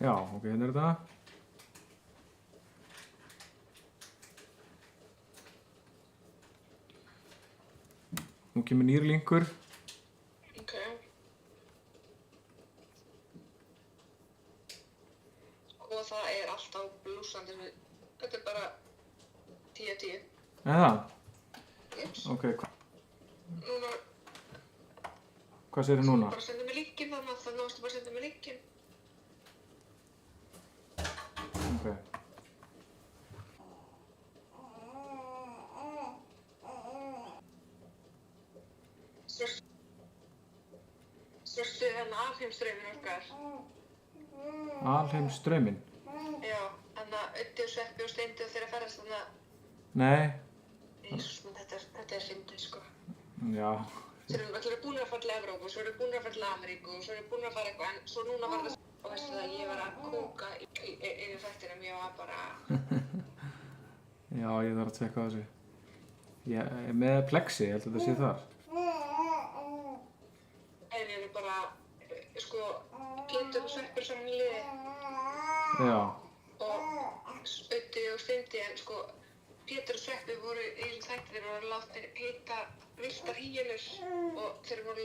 Já, ok, hérna er þetta. Nú kemur nýr linkur. Ok. Og það er alltaf blússandi. Þetta er bara 10 af 10. Eða? Jeps. Ok, Núna, hvað segirðu núna? bara senda mér linkinn þannig að það náðast bara að senda mér linkinn. Ok. Sástu hérna alheimsstrauminn okkar? Alheimsstrauminn? Já, hérna Auddi og Sveppi og Steindi og þeirra ferðast þarna. Nei. Jesús minn, þetta er fyndið sko. Já. Svo erum við búin að fara til Evrópu, svo erum við búin að fara til Ameríku, svo erum við búin að fara eitthvað, en svo núna var það. Og veistu það, ég var að kúka yfir þættinum, ég var bara. Já, ég þarf að tjekka á þessu. Með plexi, ég held að þetta sé þar. Þeir eru bara, sko, Pétur og Sveppi saman í liði. Já. Og Auddi og Steindi, en sko, Pétur og Sveppi voru í þættinum og voru látnir heita villtar hýenur og þeir voru